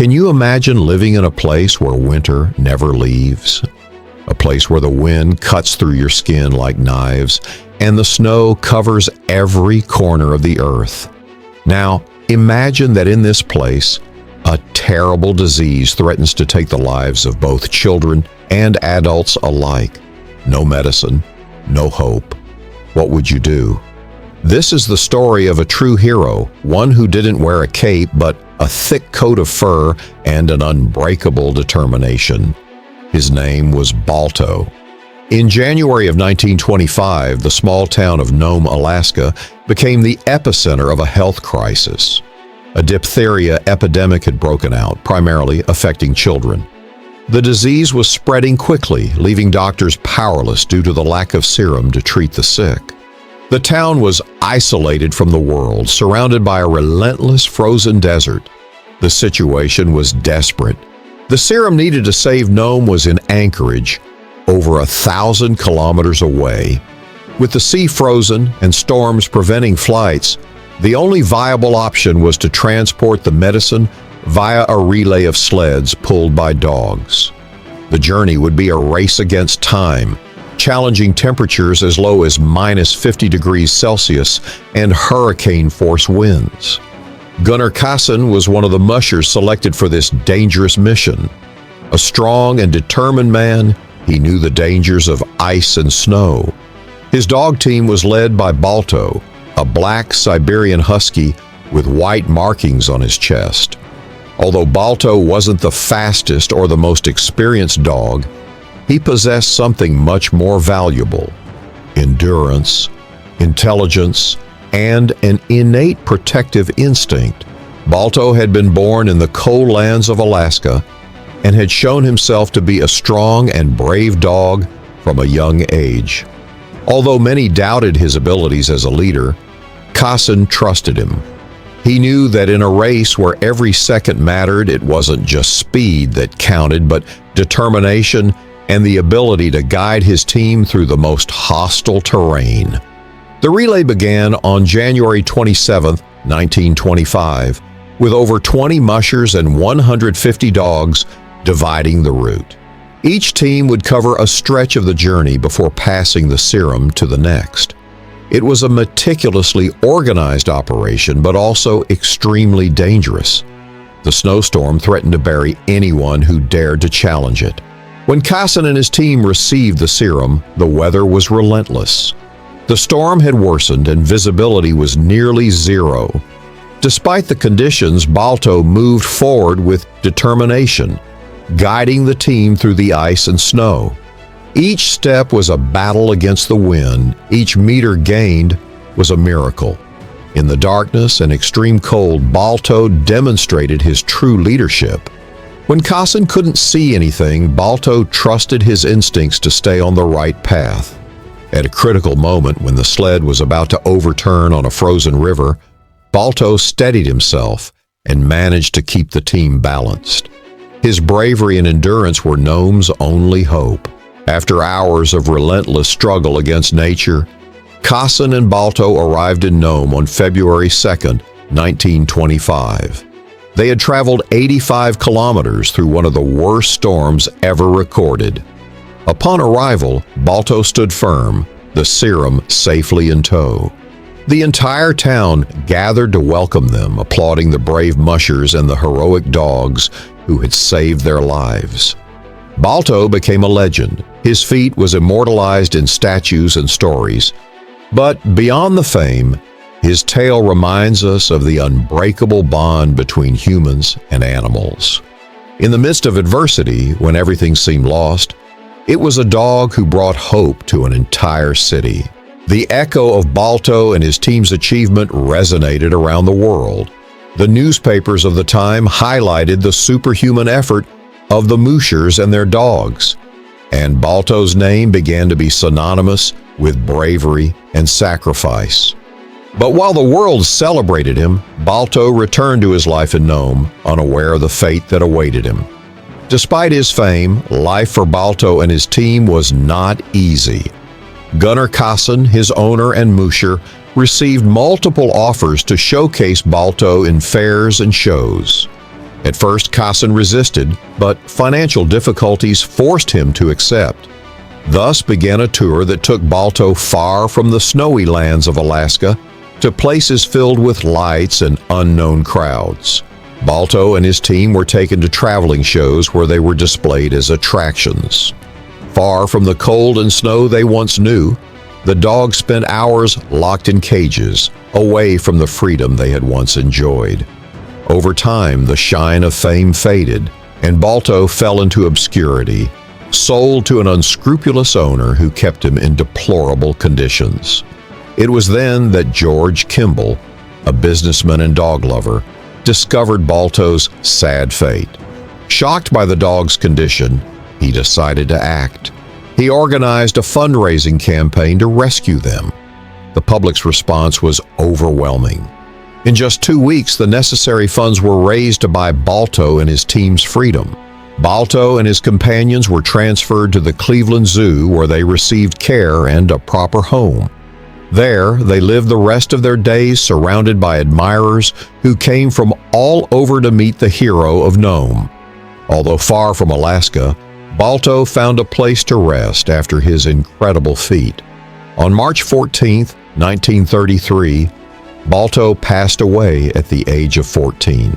Can you imagine living in a place where winter never leaves? A place where the wind cuts through your skin like knives and the snow covers every corner of the earth. Now, imagine that in this place, a terrible disease threatens to take the lives of both children and adults alike. No medicine, no hope. What would you do? This is the story of a true hero, one who didn't wear a cape but a thick coat of fur and an unbreakable determination. His name was Balto. In January of 1925, the small town of Nome, Alaska, became the epicenter of a health crisis. A diphtheria epidemic had broken out, primarily affecting children. The disease was spreading quickly, leaving doctors powerless due to the lack of serum to treat the sick. The town was isolated from the world, surrounded by a relentless frozen desert. The situation was desperate. The serum needed to save Nome was in Anchorage, over 1,000 kilometers away. With the sea frozen and storms preventing flights, the only viable option was to transport the medicine via a relay of sleds pulled by dogs. The journey would be a race against time, challenging temperatures as low as -50 degrees Celsius and hurricane-force winds. Gunnar Kasson was one of the mushers selected for this dangerous mission. A strong and determined man, he knew the dangers of ice and snow. His dog team was led by Balto, a black Siberian husky with white markings on his chest. Although Balto wasn't the fastest or the most experienced dog, he possessed something much more valuable: endurance, intelligence, and an innate protective instinct. Balto had been born in the cold lands of Alaska and had shown himself to be a strong and brave dog from a young age. Although many doubted his abilities as a leader, Kasson trusted him. He knew that in a race where every second mattered, it wasn't just speed that counted, but determination and the ability to guide his team through the most hostile terrain. The relay began on January 27, 1925, with over 20 mushers and 150 dogs dividing the route. Each team would cover a stretch of the journey before passing the serum to the next. It was a meticulously organized operation, but also extremely dangerous. The snowstorm threatened to bury anyone who dared to challenge it. When Kasson and his team received the serum, the weather was relentless. The storm had worsened and visibility was nearly zero. Despite the conditions, Balto moved forward with determination, guiding the team through the ice and snow. Each step was a battle against the wind. Each meter gained was a miracle. In the darkness and extreme cold, Balto demonstrated his true leadership. When Kasson couldn't see anything, Balto trusted his instincts to stay on the right path. At a critical moment, when the sled was about to overturn on a frozen river, Balto steadied himself and managed to keep the team balanced. His bravery and endurance were Nome's only hope. After hours of relentless struggle against nature, Kasson and Balto arrived in Nome on February 2, 1925. They had traveled 85 kilometers through one of the worst storms ever recorded. Upon arrival, Balto stood firm, the serum safely in tow. The entire town gathered to welcome them, applauding the brave mushers and the heroic dogs who had saved their lives. Balto became a legend. His feat was immortalized in statues and stories. But beyond the fame, his tale reminds us of the unbreakable bond between humans and animals. In the midst of adversity, when everything seemed lost, it was a dog who brought hope to an entire city. The echo of Balto and his team's achievement resonated around the world. The newspapers of the time highlighted the superhuman effort of the mushers and their dogs, and Balto's name began to be synonymous with bravery and sacrifice. But while the world celebrated him, Balto returned to his life in Nome, unaware of the fate that awaited him. Despite his fame, life for Balto and his team was not easy. Gunnar Kasson, his owner and musher, received multiple offers to showcase Balto in fairs and shows. At first, Kassan resisted, but financial difficulties forced him to accept. Thus began a tour that took Balto far from the snowy lands of Alaska to places filled with lights and unknown crowds. Balto and his team were taken to traveling shows where they were displayed as attractions. Far from the cold and snow they once knew, the dogs spent hours locked in cages, away from the freedom they had once enjoyed. Over time, the shine of fame faded, and Balto fell into obscurity, sold to an unscrupulous owner who kept him in deplorable conditions. It was then that George Kimball, a businessman and dog lover, discovered Balto's sad fate. Shocked by the dog's condition, he decided to act. He organized a fundraising campaign to rescue them. The public's response was overwhelming. In just 2 weeks, the necessary funds were raised to buy Balto and his team's freedom. Balto and his companions were transferred to the Cleveland Zoo, where they received care and a proper home. There, they lived the rest of their days surrounded by admirers who came from all over to meet the hero of Nome. Although far from Alaska, Balto found a place to rest after his incredible feat. On March 14, 1933, Balto passed away at the age of 14.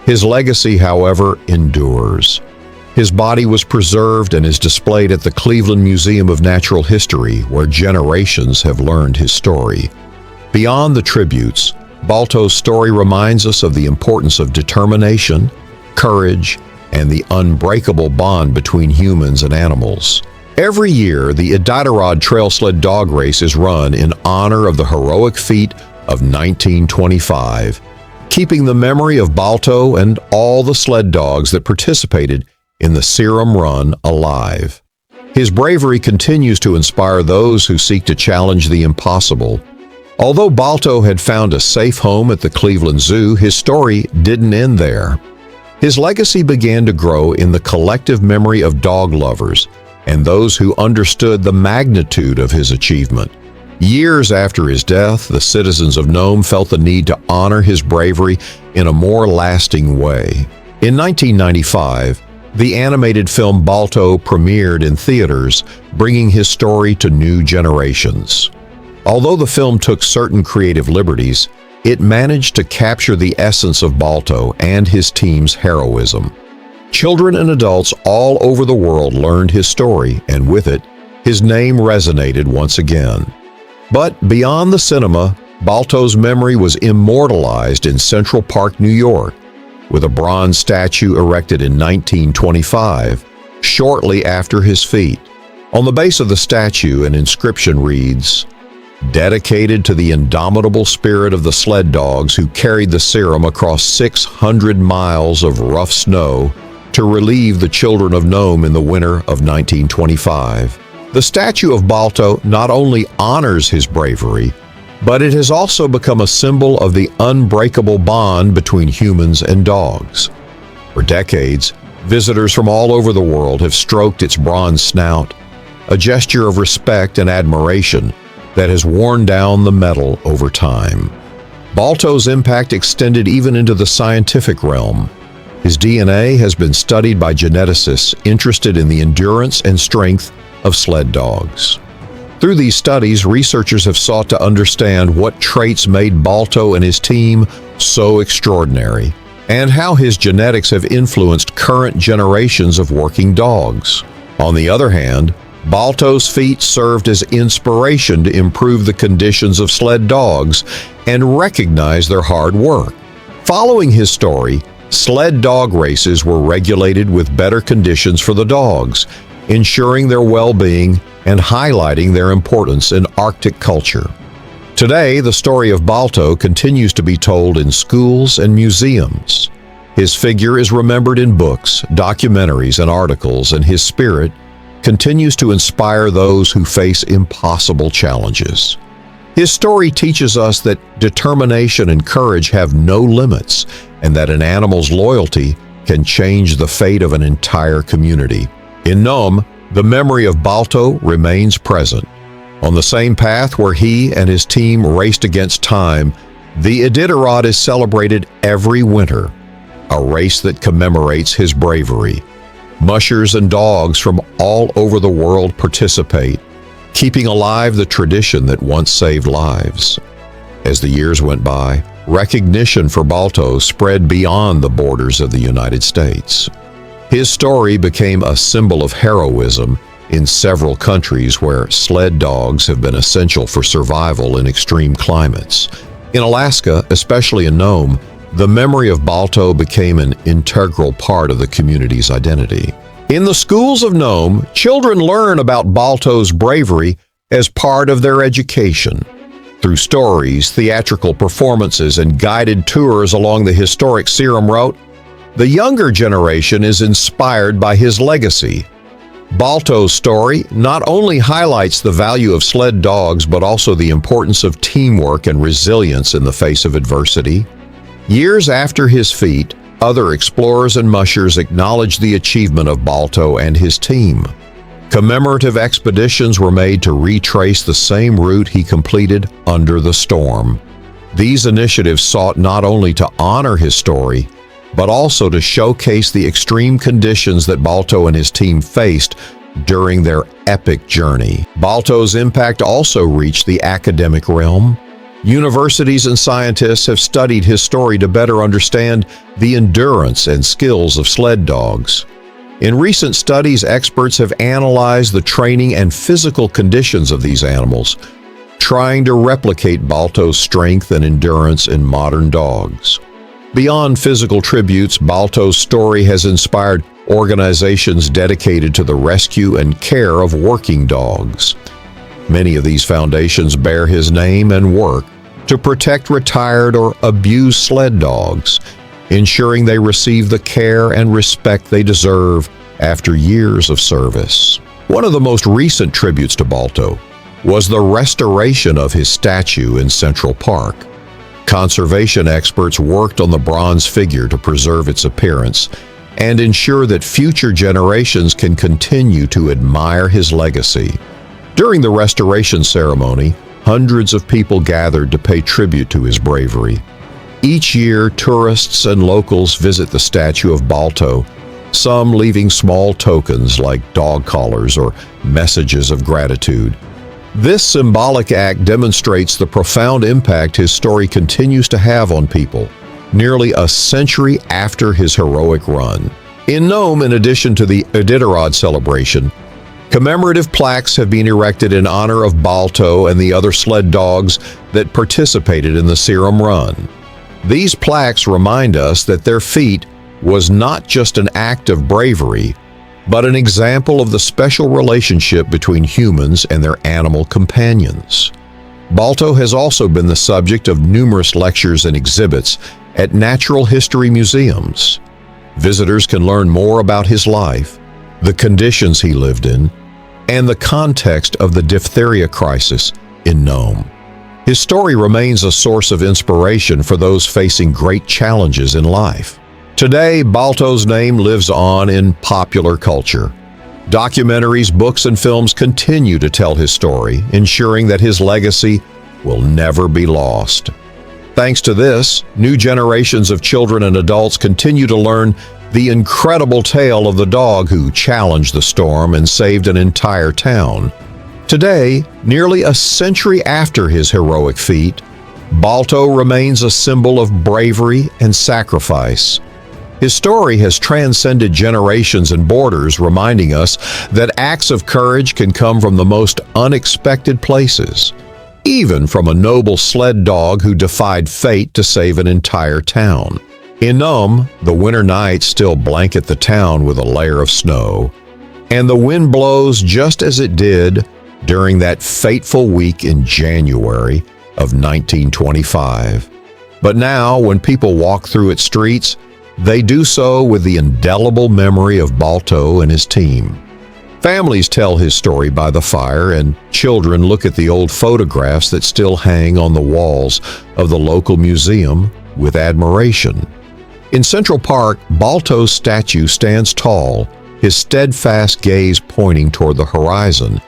His legacy, however, endures. His body was preserved and is displayed at the Cleveland Museum of Natural History, where generations have learned his story. Beyond the tributes, Balto's story reminds us of the importance of determination, courage, and the unbreakable bond between humans and animals. Every year, the Iditarod Trail Sled Dog Race is run in honor of the heroic feat of 1925, keeping the memory of Balto and all the sled dogs that participated in the Serum Run alive. His bravery continues to inspire those who seek to challenge the impossible. Although Balto had found a safe home at the Cleveland Zoo, his story didn't end there. His legacy began to grow in the collective memory of dog lovers and those who understood the magnitude of his achievement. Years after his death, the citizens of Nome felt the need to honor his bravery in a more lasting way. In 1995, the animated film Balto premiered in theaters, bringing his story to new generations. Although the film took certain creative liberties, it managed to capture the essence of Balto and his team's heroism. Children and adults all over the world learned his story, and with it, his name resonated once again. But beyond the cinema, Balto's memory was immortalized in Central Park, New York, with a bronze statue erected in 1925, shortly after his feat. On the base of the statue, an inscription reads, "Dedicated to the indomitable spirit of the sled dogs who carried the serum across 600 miles of rough snow to relieve the children of Nome in the winter of 1925. The statue of Balto not only honors his bravery, but it has also become a symbol of the unbreakable bond between humans and dogs. For decades, visitors from all over the world have stroked its bronze snout, a gesture of respect and admiration that has worn down the metal over time. Balto's impact extended even into the scientific realm. His DNA has been studied by geneticists interested in the endurance and strength of sled dogs. Through these studies, researchers have sought to understand what traits made Balto and his team so extraordinary, and how his genetics have influenced current generations of working dogs. On the other hand, Balto's feat served as inspiration to improve the conditions of sled dogs and recognize their hard work. Following his story, sled dog races were regulated with better conditions for the dogs, ensuring their well-being and highlighting their importance in Arctic culture. Today, the story of Balto continues to be told in schools and museums. His figure is remembered in books, documentaries, and articles, and his spirit continues to inspire those who face impossible challenges. His story teaches us that determination and courage have no limits, and that an animal's loyalty can change the fate of an entire community. In Nome, the memory of Balto remains present. On the same path where he and his team raced against time, the Iditarod is celebrated every winter, a race that commemorates his bravery. Mushers and dogs from all over the world participate, keeping alive the tradition that once saved lives. As the years went by, recognition for Balto spread beyond the borders of the United States. His story became a symbol of heroism in several countries where sled dogs have been essential for survival in extreme climates. In Alaska, especially in Nome, the memory of Balto became an integral part of the community's identity. In the schools of Nome, children learn about Balto's bravery as part of their education. Through stories, theatrical performances, and guided tours along the historic Serum Route, the younger generation is inspired by his legacy. Balto's story not only highlights the value of sled dogs, but also the importance of teamwork and resilience in the face of adversity. Years after his feat, other explorers and mushers acknowledged the achievement of Balto and his team. Commemorative expeditions were made to retrace the same route he completed under the storm. These initiatives sought not only to honor his story, but also to showcase the extreme conditions that Balto and his team faced during their epic journey. Balto's impact also reached the academic realm. Universities and scientists have studied his story to better understand the endurance and skills of sled dogs. In recent studies, experts have analyzed the training and physical conditions of these animals, trying to replicate Balto's strength and endurance in modern dogs. Beyond physical tributes, Balto's story has inspired organizations dedicated to the rescue and care of working dogs. Many of these foundations bear his name and work to protect retired or abused sled dogs, ensuring they receive the care and respect they deserve after years of service. One of the most recent tributes to Balto was the restoration of his statue in Central Park. Conservation experts worked on the bronze figure to preserve its appearance and ensure that future generations can continue to admire his legacy. During the restoration ceremony, hundreds of people gathered to pay tribute to his bravery. Each year, tourists and locals visit the statue of Balto, some leaving small tokens like dog collars or messages of gratitude. This symbolic act demonstrates the profound impact his story continues to have on people, nearly a century after his heroic run. In Nome, in addition to the Iditarod celebration, commemorative plaques have been erected in honor of Balto and the other sled dogs that participated in the Serum Run. These plaques remind us that their feat was not just an act of bravery, but an example of the special relationship between humans and their animal companions. Balto has also been the subject of numerous lectures and exhibits at natural history museums. Visitors can learn more about his life, the conditions he lived in, and the context of the diphtheria crisis in Nome. His story remains a source of inspiration for those facing great challenges in life. Today, Balto's name lives on in popular culture. Documentaries, books, and films continue to tell his story, ensuring that his legacy will never be lost. Thanks to this, new generations of children and adults continue to learn the incredible tale of the dog who challenged the storm and saved an entire town. Today, nearly a century after his heroic feat, Balto remains a symbol of bravery and sacrifice. His story has transcended generations and borders, reminding us that acts of courage can come from the most unexpected places, even from a noble sled dog who defied fate to save an entire town. In Nome, the winter nights still blanket the town with a layer of snow, and the wind blows just as it did during that fateful week in January of 1925. But now, when people walk through its streets, they do so with the indelible memory of Balto and his team. Families tell his story by the fire, and children look at the old photographs that still hang on the walls of the local museum with admiration. In Central Park, Balto's statue stands tall, his steadfast gaze pointing toward the horizon,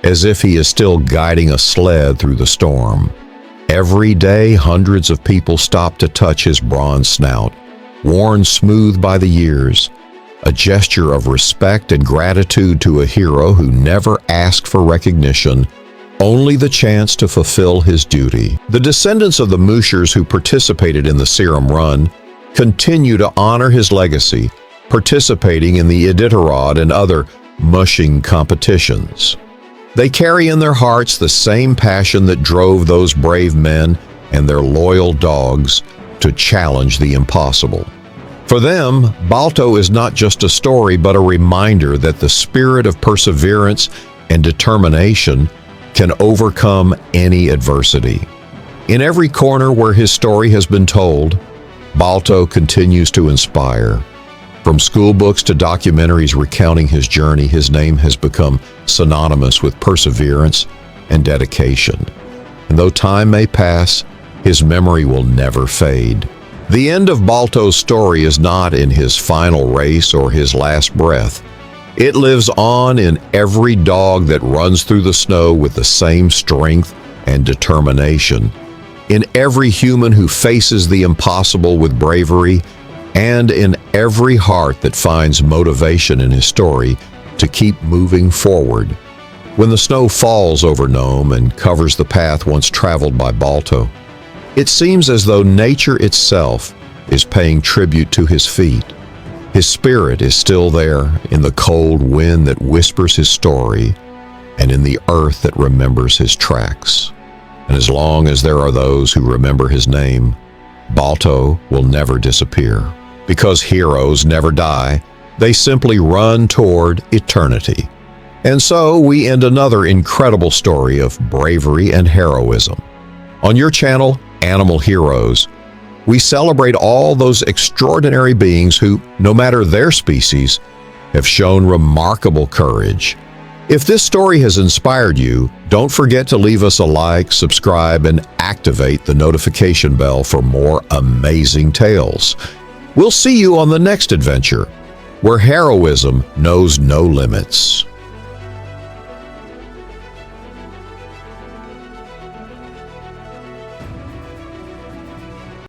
as if he is still guiding a sled through the storm. Every day, hundreds of people stop to touch his bronze snout, worn smooth by the years, a gesture of respect and gratitude to a hero who never asked for recognition, only the chance to fulfill his duty. The descendants of the Mooshers who participated in the Serum Run continue to honor his legacy, participating in the Iditarod and other mushing competitions. They carry in their hearts the same passion that drove those brave men and their loyal dogs to challenge the impossible. For them, Balto is not just a story but a reminder that the spirit of perseverance and determination can overcome any adversity. In every corner where his story has been told, Balto continues to inspire. From school books to documentaries recounting his journey, his name has become synonymous with perseverance and dedication. And though time may pass, his memory will never fade. The end of Balto's story is not in his final race or his last breath. It lives on in every dog that runs through the snow with the same strength and determination, in every human who faces the impossible with bravery, and in every heart that finds motivation in his story to keep moving forward. When the snow falls over Nome and covers the path once traveled by Balto, it seems as though nature itself is paying tribute to his feat. His spirit is still there in the cold wind that whispers his story and in the earth that remembers his tracks. And as long as there are those who remember his name, Balto will never disappear. Because heroes never die, they simply run toward eternity. And so we end another incredible story of bravery and heroism. On your channel, Animal Heroes, we celebrate all those extraordinary beings who, no matter their species, have shown remarkable courage. If this story has inspired you, don't forget to leave us a like, subscribe, and activate the notification bell for more amazing tales. We'll see you on the next adventure, where heroism knows no limits.